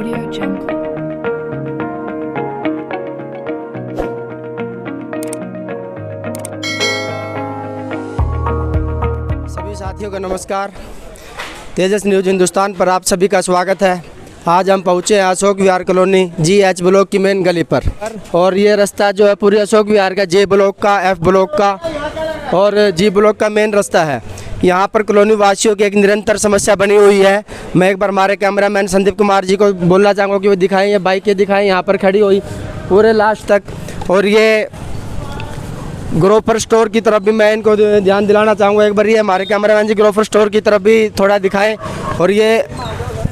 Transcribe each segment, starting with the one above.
Audio Jungle. सभी साथियों का नमस्कार। तेजस न्यूज़ हिंदुस्तान पर आप सभी का स्वागत है। आज हम पहुँचे हैं Ashok Vihar colony GH block की मेन गली पर, और ये रास्ता जो है पूरे अशोक विहार का J ब्लॉक का, F ब्लॉक का और G ब्लॉक का मेन रास्ता है। यहाँ पर कॉलोनी वासियों की एक निरंतर समस्या बनी हुई है। मैं एक बार हमारे कैमरामैन संदीप कुमार जी को बोलना चाहूँगा कि वो दिखाएं, ये बाइकें दिखाएं यहाँ पर खड़ी हुई पूरे लास्ट तक। और ये ग्रोफर स्टोर की तरफ भी मैं इनको ध्यान दिलाना चाहूँगा एक बार, ये हमारे कैमरामैन जी ग्रोफर स्टोर की तरफ भी थोड़ा दिखाएं। और ये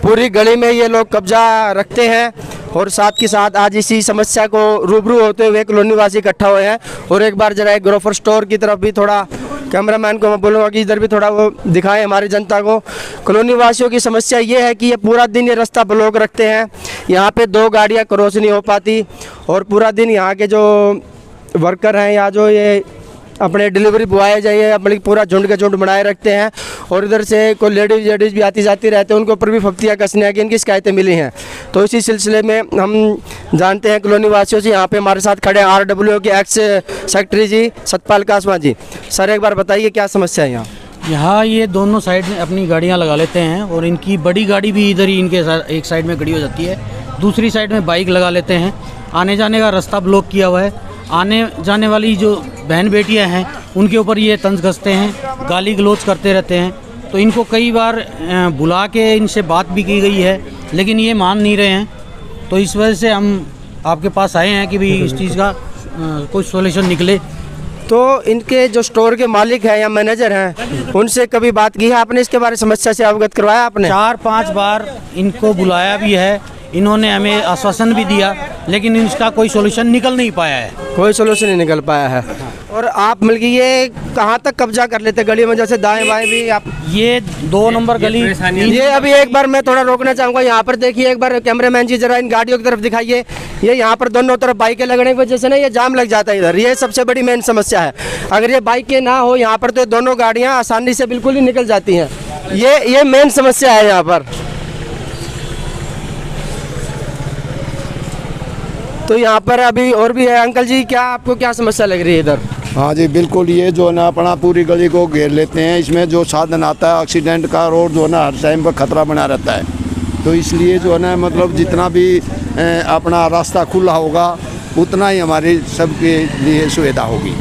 पूरी गली में ये लोग कब्जा रखते हैं, और साथ के साथ आज इसी समस्या को रूबरू होते हुए कॉलोनी वासी इकट्ठा हुए हैं। और एक बार जरा एक ग्रोफर स्टोर की तरफ भी थोड़ा कैमरामैन को मैं बोलूँगा कि इधर भी थोड़ा वो दिखाएं हमारी जनता को। कॉलोनी वासियों की समस्या ये है कि ये पूरा दिन ये रास्ता ब्लॉक रखते हैं, यहाँ पे 2 गाड़ियाँ क्रॉस नहीं हो पाती, और पूरा दिन यहाँ के जो वर्कर हैं या जो ये अपने डिलीवरी बॉय जाइए अपने पूरा झुंड के झुंड बनाए रखते हैं। और इधर से कोई लेडीज़ भी आती जाती रहते हैं, उनके ऊपर भी फफ्तियाँ कसने की इनकी शिकायतें मिली हैं। तो इसी सिलसिले में हम जानते हैं कॉलोनी वासियों से। यहाँ पे हमारे साथ खड़े हैं RWO के एक्स सेक्रेटरी जी सतपाल कासवा जी। सर एक बार बताइए क्या समस्या है यहाँ? यहाँ ये दोनों साइड में अपनी गाड़ियाँ लगा लेते हैं, और इनकी बड़ी गाड़ी भी इधर ही इनके एक साइड में खड़ी हो जाती है, दूसरी साइड में बाइक लगा लेते हैं। आने जाने का रास्ता ब्लॉक किया हुआ है। आने जाने वाली जो बहन बेटियां हैं उनके ऊपर ये तंज कसते हैं, गाली गलौज करते रहते हैं। तो इनको कई बार बुला के इनसे बात भी की गई है, लेकिन ये मान नहीं रहे हैं। तो इस वजह से हम आपके पास आए हैं कि भाई इस चीज़ का कोई सॉल्यूशन निकले। तो इनके जो स्टोर के मालिक हैं या मैनेजर हैं, उनसे कभी बात की है आपने इसके बारे में? समस्या से अवगत करवाया आपने? 4-5 बार इनको बुलाया भी है, इन्होंने हमें आश्वासन भी दिया, लेकिन इसका कोई सॉल्यूशन निकल नहीं पाया है। कोई सोल्यूशन नहीं निकल पाया है। और आप मिल ये कहाँ तक कब्जा कर लेते गली में, जैसे दाएं बाएं भी आप? ये 2 नंबर गली, ये अभी एक बार मैं थोड़ा रोकना चाहूँगा। यहाँ पर देखिए एक बार कैमरामैन जी जरा इन गाड़ियों की तरफ दिखाइए। ये यहाँ पर दोनों तरफ बाइकें लगने की वजह से ना ये जाम लग जाता है इधर। ये सबसे बड़ी मेन समस्या है। अगर ये बाइकें ना हो यहाँ पर तो दोनों गाड़ियाँ आसानी से बिल्कुल ही निकल जाती हैं। ये मेन समस्या है यहाँ पर। तो यहाँ पर अभी और भी है। अंकल जी क्या आपको क्या समस्या लग रही है इधर? हाँ जी बिल्कुल, ये जो है ना अपना पूरी गली को घेर लेते हैं। इसमें जो साधन आता है एक्सीडेंट का, रोड जो है ना हर टाइम पर खतरा बना रहता है। तो इसलिए जो है ना मतलब जितना भी अपना रास्ता खुला होगा उतना ही हमारी सबके लिए सुविधा होगी।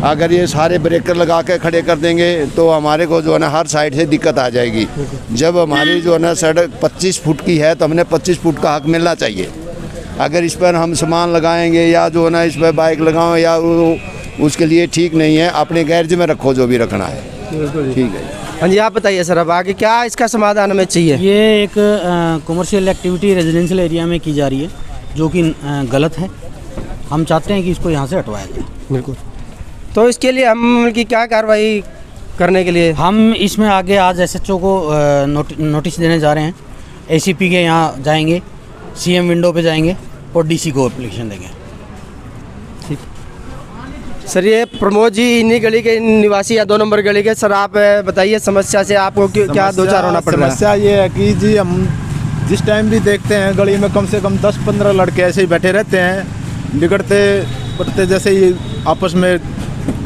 अगर ये सारे ब्रेकर लगा के खड़े कर देंगे तो हमारे को जो है ना हर साइड से दिक्कत आ जाएगी। जब हमारी जो है ना सड़क 25 फुट की है तो हमने 25 फुट का हक मिलना चाहिए। अगर इस पर हम सामान लगाएंगे या जो है ना इस पर बाइक लगाओ या उसके लिए ठीक नहीं है। अपने गैरेज में रखो जो भी रखना है, ठीक है। हाँ जी आप बताइए सर, अब आगे क्या इसका समाधान हमें चाहिए? ये एक कमर्शियल एक्टिविटी रेजिडेंशियल एरिया में की जा रही है, जो कि गलत है। हम चाहते हैं कि इसको यहाँ से हटवाया जाए। बिल्कुल। तो इसके लिए हम की क्या कार्रवाई करने के लिए? हम इसमें आगे आज SHO को नोटिस देने जा रहे हैं। ACP के यहाँ जाएंगे, CM विंडो पे जाएंगे और DC को एप्लीकेशन देंगे। ठीक सर, ये प्रमोद जी इन्हीं गली के निवासी या 2 नंबर गली के। सर आप बताइए समस्या से आपको क्या दो चार होना पड़ रहा है? समस्या ये है कि जी हम जिस टाइम भी देखते हैं गली में कम से कम 10-15 लड़के ऐसे ही बैठे रहते हैं, बिगड़ते पड़ते जैसे ही आपस में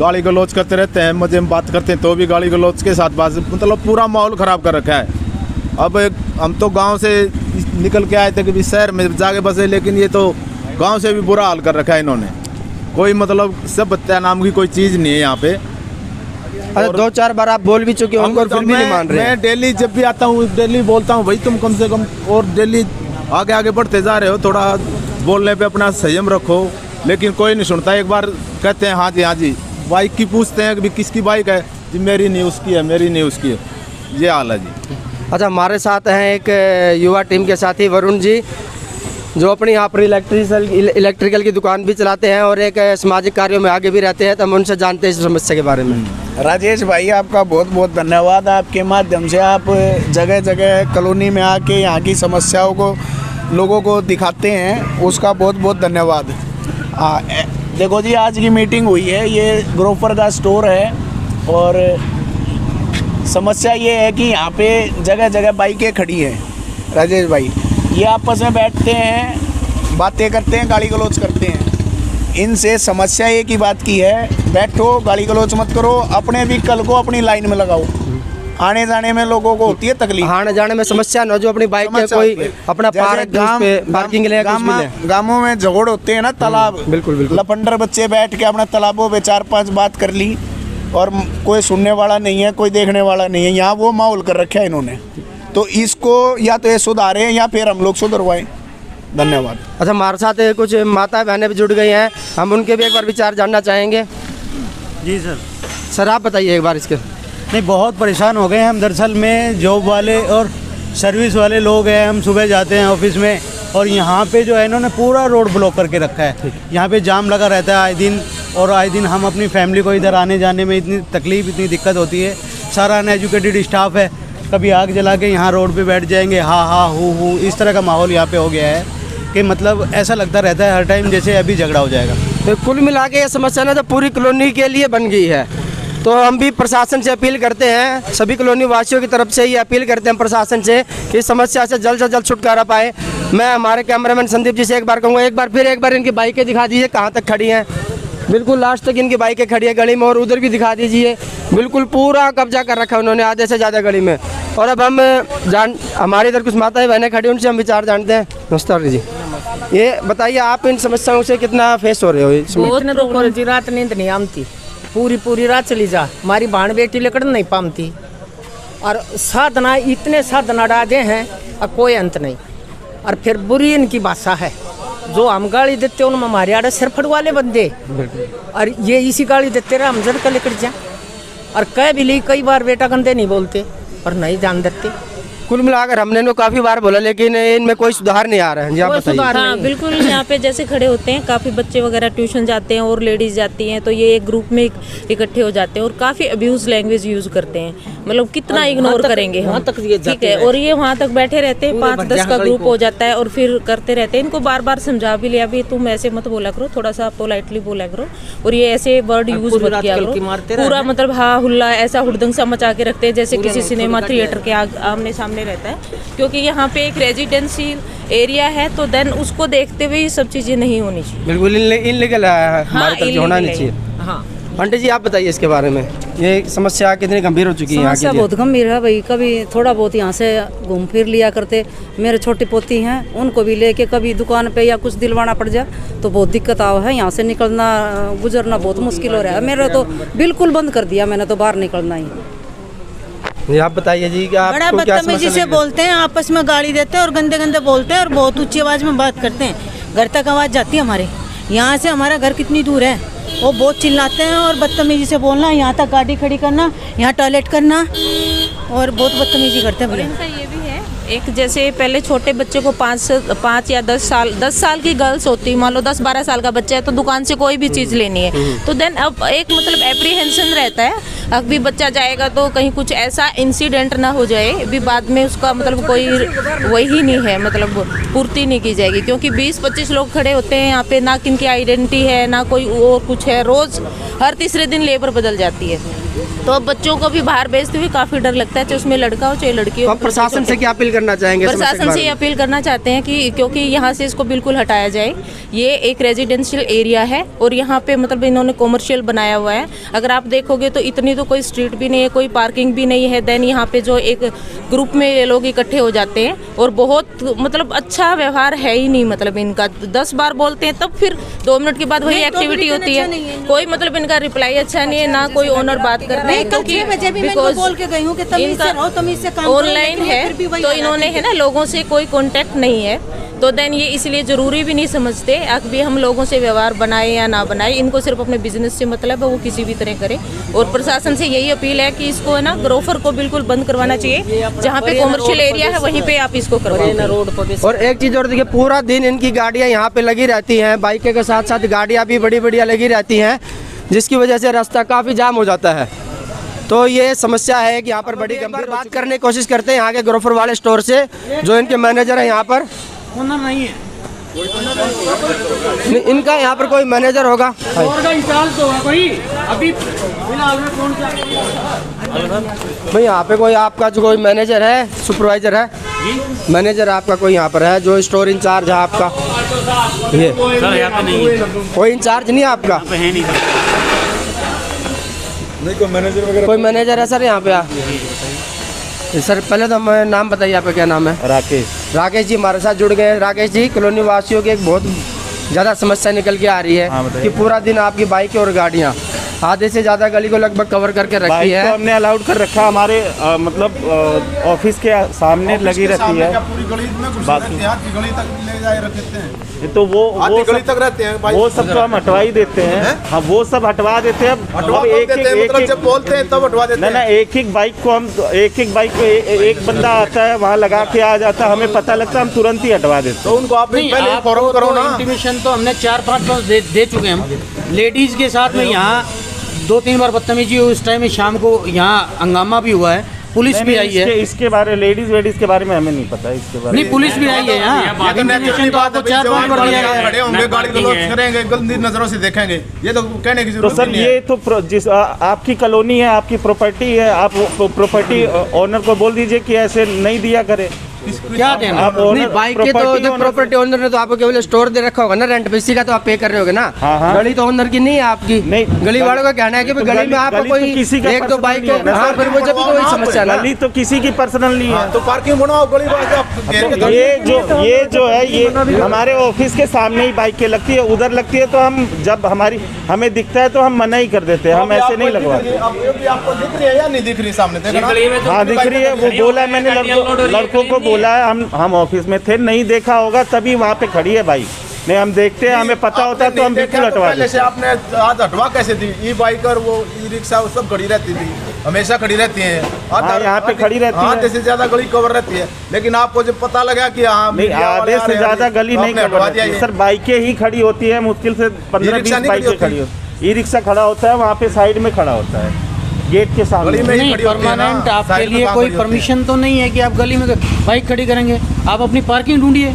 गाली गलौज करते रहते हैं। मजे में बात करते हैं तो भी गाली गलौज के साथ बात, मतलब पूरा माहौल ख़राब कर रखा है। अब हम तो गांव से निकल के आए थे कि शहर में जाके बसे, लेकिन ये तो गांव से भी बुरा हाल कर रखा है इन्होंने। कोई मतलब सभ्यता नाम की कोई चीज़ नहीं है यहाँ पे। अरे 2-4 बार आप बोल भी चुके हो और फिर भी नहीं मान रहे। मैं डेली जब भी आता हूँ डेली बोलता हूँ भाई तुम कम से कम, और डेली आगे आगे बढ़ते जा रहे हो, थोड़ा बोलने पे अपना संयम रखो, लेकिन कोई नहीं सुनता। एक बार कहते हैं हाँ जी बाइक की पूछते हैं कि किसकी बाइक है जी, मेरी नहीं उसकी है, मेरी नहीं उसकी है। ये हाल है जी। अच्छा, हमारे साथ हैं एक युवा टीम के साथी वरुण जी, जो अपनी यहाँ पर इलेक्ट्रिकल की दुकान भी चलाते हैं और एक सामाजिक कार्यों में आगे भी रहते हैं। तो हम उनसे जानते हैं इस समस्या के बारे में। राजेश भाई आपका बहुत बहुत धन्यवाद। आपके माध्यम से आप जगह जगह कॉलोनी में आके यहाँ की समस्याओं को लोगों को दिखाते हैं, उसका बहुत बहुत धन्यवाद। देखो जी, आज की मीटिंग हुई है, ये ग्रोफर का स्टोर है और समस्या ये है कि यहाँ पे जगह जगह बाइकें खड़ी हैं राजेश भाई। ये आपस में बैठते हैं, बातें करते हैं, गाली गलौज करते हैं। इनसे समस्या एक ही बात की है, बैठो, गाली गलौज मत करो, अपने व्हीकल को अपनी लाइन में लगाओ। आने जाने में लोगों को होती है तकलीफ, आने जाने में समस्या न, जो अपनी बाइक पे कोई अपना पार्किंग ले गांवों में झगड़ होते हैं ना, तालाब, बिल्कुल बिल्कुल, लफंडर बच्चे बैठ के अपना तालाबों पे 4-5 बात कर ली और कोई सुनने वाला नहीं है, कोई देखने वाला नहीं है। यहाँ वो माहौल कर रखा है इन्होंने, तो इसको या तो ये सुधारें या फिर हम लोग सुधरवाएं। धन्यवाद। अच्छा, हमारे साथ कुछ माता बहनें भी जुड़ गई हैं, हम उनके भी एक बार विचार जानना चाहेंगे। जी सर। सर आप बताइए एक बार इसके। नहीं, बहुत परेशान हो गए हैं हम। दरअसल में जॉब वाले और सर्विस वाले लोग हैं, हम सुबह जाते हैं ऑफिस में और यहाँ पे जो है इन्होंने पूरा रोड ब्लॉक करके रखा है। यहाँ पे जाम लगा रहता है आए दिन, और आए दिन हम अपनी फैमिली को इधर आने जाने में इतनी तकलीफ, इतनी दिक्कत होती है। सारा अनएजुकेटेड स्टाफ है, कभी आग जला के यहाँ रोड पे बैठ जाएंगे, हाँ हूँ, इस तरह का माहौल यहाँ पे हो गया है कि मतलब ऐसा लगता रहता है हर टाइम जैसे अभी झगड़ा हो जाएगा। तो कुल मिला के ये समस्या ना तो पूरी कॉलोनी के लिए बन गई है, तो हम भी प्रशासन से अपील करते हैं, सभी कॉलोनी वासियों की तरफ से ये अपील करते हैं प्रशासन से कि इस समस्या से जल्द छुटकारा पाए। मैं हमारे कैमरामैन संदीप जी से एक बार कहूँगा, एक बार इनकी बाइकें दिखा दीजिए कहाँ तक खड़ी हैं। बिल्कुल लास्ट तक इनकी बाइकें खड़ी है गली में, और उधर भी दिखा दीजिए, बिल्कुल पूरा कब्जा कर रखा है उन्होंने आधे से ज़्यादा गली में। और अब हम हमारे इधर कुछ माताएं बहनें खड़ी, उनसे हम विचार जानते हैं। नमस्कार जी, ये बताइए आप इन समस्याओं से कितना फेस हो रहे हो इसमें? बहुत जी, रात नींद नहीं आती, पूरी रात चली जा, हमारी बाण बेटी लेकर नहीं पाती, और साधना इतने साधना डाजे हैं और कोई अंत नहीं। और फिर बुरी इनकी भाषा है, जो हम गाली देते हैं उनमें हमारे आड़े सिर फट वाले बंदे, और ये इसी गाली देते रहे, हम जड़ कर लेकर जाए। और कह भी ली कई बार बेटा गंदे नहीं बोलते और नहीं जान देते। कुल मिलाकर हमने इनको काफ़ी बार बोला, लेकिन इनमें कोई सुधार नहीं आ रहा है। जी आप बताइए। हाँ बिल्कुल, यहाँ पे जैसे खड़े होते हैं, काफ़ी बच्चे वगैरह ट्यूशन जाते हैं और लेडीज़ जाती हैं, तो ये एक ग्रुप में इकट्ठे हो जाते हैं और काफ़ी अब्यूज़ लैंग्वेज यूज़ करते हैं। मतलब कितना इग्नोर करेंगे हम, ठीक है। और ये वहाँ तक बैठे रहते हैं, 5-10 का ग्रुप हो जाता है और फिर करते रहते हैं। इनको बार बार समझा भी लिया, भी तुम ऐसे मत बोला करो, थोड़ा सा पोलाइटली बोला करो, और ये ऐसे वर्ड यूज़ मत किया करो। पूरा मतलब हाँ हुल्ला ऐसा हुड़दंग सा मचा के रखते हैं जैसे किसी सिनेमा थिएटर के आमने सामने रहता है, क्योंकि यहाँ पे एक रेजिडेंशियल एरिया है, तो देन उसको देखते हुए ये सब चीज़ें नहीं होनी चाहिए। बिल्कुल इनलीगल है, हमारी तरफ से होना नहीं चाहिए। हाँ आंटी जी आप बताइए इसके बारे में, ये समस्या कितनी गंभीर हो चुकी है? समस्या बहुत गंभीर है भाई, कभी थोड़ा बहुत यहाँ से घूम फिर लिया करते। मेरे छोटी पोती हैं, उनको भी लेके कभी दुकान पे या कुछ दिलवाना पड़ जाए तो बहुत दिक्कत आओ है। यहाँ से निकलना गुजरना बहुत मुश्किल हो रहा है। मेरा तो बिल्कुल बंद कर दिया मैंने, तो बाहर निकलना ही। जी आप बताइए जी, क्या बड़ा आपको क्या बदतमीजी से बोलते हैं, आपस में गाली देते हैं और गंदे गंदे बोलते हैं और बहुत ऊंची आवाज़ में बात करते हैं। घर तक आवाज़ जाती है हमारे, यहाँ से हमारा घर कितनी दूर है, वो बहुत चिल्लाते हैं और बदतमीजी से बोलना, यहाँ तक गाड़ी खड़ी करना, यहाँ टॉयलेट करना, और बहुत बदतमीजी करते हैं भैया। इनका ये भी है, एक जैसे पहले छोटे बच्चे को 5 या 10 साल की गर्ल्स होती, मान लो 10-12 साल का बच्चा है तो दुकान से कोई भी चीज़ लेनी है, तो देन अब एक मतलब एप्रीहेंशन रहता है, अभी बच्चा जाएगा तो कहीं कुछ ऐसा इंसिडेंट ना हो जाए, अभी बाद में उसका मतलब कोई वही नहीं है, मतलब पूर्ति नहीं की जाएगी, क्योंकि 20-25 लोग खड़े होते हैं यहाँ पे, ना किनकी आइडेंटिटी है ना कोई और कुछ है। रोज़ हर तीसरे दिन लेबर बदल जाती है, तो अब बच्चों को भी बाहर भेजते हुए काफ़ी डर लगता है, चाहे उसमें लड़का हो चाहे लड़की हो। आप प्रशासन से क्या अपील करना चाहेंगे? प्रशासन से अपील करना चाहते हैं कि क्योंकि यहाँ से इसको बिल्कुल हटाया जाए। ये एक रेजिडेंशियल एरिया है और यहाँ पे मतलब इन्होंने कॉमर्शियल बनाया हुआ है। अगर आप देखोगे तो इतनी तो कोई स्ट्रीट भी नहीं है, कोई पार्किंग भी नहीं है। देन यहाँ पे जो एक ग्रुप में लोग इकट्ठे हो जाते हैं और बहुत मतलब अच्छा व्यवहार है ही नहीं, मतलब इनका 10 बार बोलते हैं तब फिर 2 मिनट के बाद वही एक्टिविटी होती है, कोई मतलब इनका रिप्लाई अच्छा नहीं है, ना कोई ओनर बात करता है, क्योंकि ऑनलाइन है तो इन्होंने है ना लोगों से कोई कांटेक्ट नहीं है, तो देन ये इसलिए ज़रूरी भी नहीं समझते अभी हम लोगों से व्यवहार बनाए या ना बनाए, इनको सिर्फ अपने बिजनेस से मतलब है, वो किसी भी तरह करे। और प्रशासन से यही अपील है कि इसको है ना ग्रोफर को बिल्कुल बंद करवाना चाहिए, जहाँ पे कॉमर्शियल एरिया है वहीं पे आप इसको करवाएं रोड पर। और एक चीज़ और देखिए, पूरा दिन इनकी गाड़ियाँ यहाँ पे लगी रहती हैं, बाइक के साथ साथ गाड़ियाँ भी बड़ी बढ़िया लगी रहती हैं, जिसकी वजह से रास्ता काफ़ी जाम हो जाता है। तो ये समस्या है कि यहाँ पर बड़ी गंभीर बात करने की कोशिश करते हैं यहाँ के ग्रोफर वाले स्टोर से, जो इनके मैनेजर है यहाँ पर। नहीं है इनका यहाँ पर कोई मैनेजर होगा? भाई यहाँ पे कोई आपका जो कोई मैनेजर है, सुपरवाइजर है? मैनेजर आपका कोई यहाँ पर है जो स्टोर इंचार्ज है आपका? ये सर यहाँ पे नहीं है, कोई इंचार्ज नहीं है आपका? यहाँ पे है नहीं सर। नहीं कोई मैनेजर वगैरह? कोई मैनेजर है सर यहाँ पे? सर पहले तो हमें नाम बताइए, आपका क्या नाम है? राकेश जी हमारे साथ जुड़ गए। राकेश जी, कॉलोनी वासियों की एक बहुत ज़्यादा समस्या निकल के आ रही है कि पूरा दिन आपकी बाइकें और गाड़ियाँ आधे से ज़्यादा गली को लगभग कवर करके रखी है। तो हमने अलाउड कर रखा, हमारे मतलब ऑफिस के सामने लगी रहती है। पूरी गली में घुस रहते हैं, आधी गली तक ले जाए रखते हैं। तो वो गली तक रहते हैं, वो सब तो हम हटवा ही देते हैं। हाँ, वो सब हटवा देते हैं। मतलब जब बोलते हैं तब हटवा देते हैं ना, एक एक बाइक को हम एक बंदा आता है वहाँ लगा के आ जाता है, हमें पता लगता है, हम तुरंत ही हटवा देते हैं। तो उनको आप पहले इन्फॉर्म करो ना। इंटीमेशन तो हमने 4-5 दे चुके हैं हम। लेडीज के साथ में यहाँ 2-3 बार बदतमीजी हुई, उस टाइम में शाम को यहाँ हंगामा भी हुआ है, पुलिस भी आई है। इसके बारे लेडीज वेडीज के बारे में हमें नहीं पता इसके बारे में। नहीं, पुलिस भी आई है यहाँ। इंटीमेशन तो आपको 4-5 बार दिया गया है। खड़े होंगे, गाड़ी को लोग करेंगे, गंदी नजरों से देखेंगे, ये तो कहने की तो जरूरत सर नहीं है। ये तो जिस आपकी कॉलोनी है, आपकी प्रॉपर्टी है, आप प्रॉपर्टी ओनर को बोल दीजिए कि ऐसे नहीं दिया करे। क्या देना? आप नहीं, बाइक के तो प्रॉपर्टी ओनर ने तो आपको केवल स्टोर दे रखा होगा ना, रेंट पे, इसी का तो आप पे कर रहे होगे ना। हाँ। गली तो ओनर की नहीं है आपकी। नहीं, गली वालों का कहना है कि गली में आपको कोई एक दो बाइक, हाँ फिर वो जब कोई समस्या ना। गली तो किसी की पर्सनल नहीं है। तो पार्किंग बनाओ गली में। ये जो है ये हमारे ऑफिस के सामने ही बाइकें लगती है, उधर लगती है तो हम जब हमें दिखता है तो हम मना ही कर देते हैं, हम ऐसे नहीं लगवाते। आपको दिख रही है या नहीं दिख रही सामने? हाँ दिख रही है, वो बोला है मैंने, लड़कों को बोला है। हम ऑफिस में थे, नहीं देखा होगा तभी वहाँ पे खड़ी है बाइक। नहीं, हम देखते हैं, हमें पता होता है तो हम बिल्कुल हटवा देते हैं। से आपने आज हटवा कैसे दी? ई बाइक और वो ई रिक्शा वो सब खड़ी रहती थी, हमेशा खड़ी रहती है। यहाँ पे खड़ी रहती है, आधे से ज्यादा गली कवर रहती है, लेकिन आपको जब पता लगा कि हाँ नहीं, आधे से ज्यादा गली नहीं कवर रहती है सर, बाइकें ही खड़ी होती है, मुश्किल से 15-20 बाइकें खड़ी होती है। ई रिक्शा खड़ा होता है, वहाँ पे साइड में खड़ा होता है, गेट के सामने। नहीं, परमानेंट आपके लिए कोई परमिशन तो नहीं है कि आप गली में बाइक खड़ी करेंगे। आप अपनी पार्किंग ढूंढिए।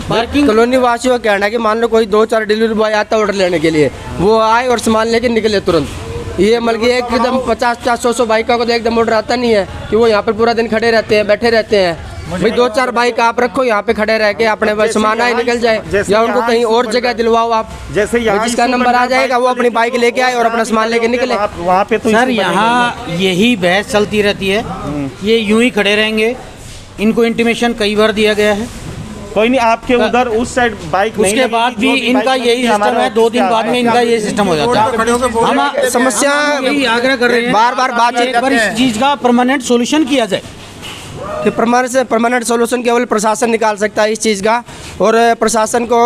पार्किंग कॉलोनी वासियों का कहना है कि मान लो कोई 2-4 डिलीवरी बॉय आता है ऑर्डर लेने के लिए, वो आए और सामान लेके निकले तुरंत। ये मतलब एकदम 50-100 बाइकों को तो एकदम ऑर्डर आता नहीं है कि वो यहाँ पर पूरा दिन खड़े रहते हैं, बैठे रहते हैं। भाई 2-4 बाइक आप रखो यहाँ पे खड़े रह के, अपने सामान आए निकल जाए, या उनको कहीं और जगह दिलवाओ आप। जैसे जिसका नंबर आ जाएगा वो अपनी बाइक लेके आए और अपना सामान लेके निकले। वहाँ पे तो सर यहाँ यही बहस चलती रहती है, ये यूं ही खड़े रहेंगे। इनको इंटीमेशन कई बार दिया गया है। कोई नहीं, आपके उधर उस साइड बाइक नहीं, उसके बाद भी इनका यही सिस्टम है, 2 दिन बाद में इनका ये सिस्टम हो जाता है। हम समस्या यही आग्रह कर रहे हैं, बार-बार बातचीत, एक बार इस चीज का परमानेंट सॉल्यूशन किया जाए। कि परमानेंट सॉल्यूशन केवल प्रशासन निकाल सकता है इस चीज़ का, और प्रशासन को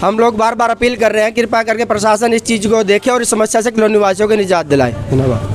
हम लोग बार बार अपील कर रहे हैं, कृपया करके प्रशासन इस चीज़ को देखे और इस समस्या से कॉलोनी वासियों को निजात दिलाए। धन्यवाद।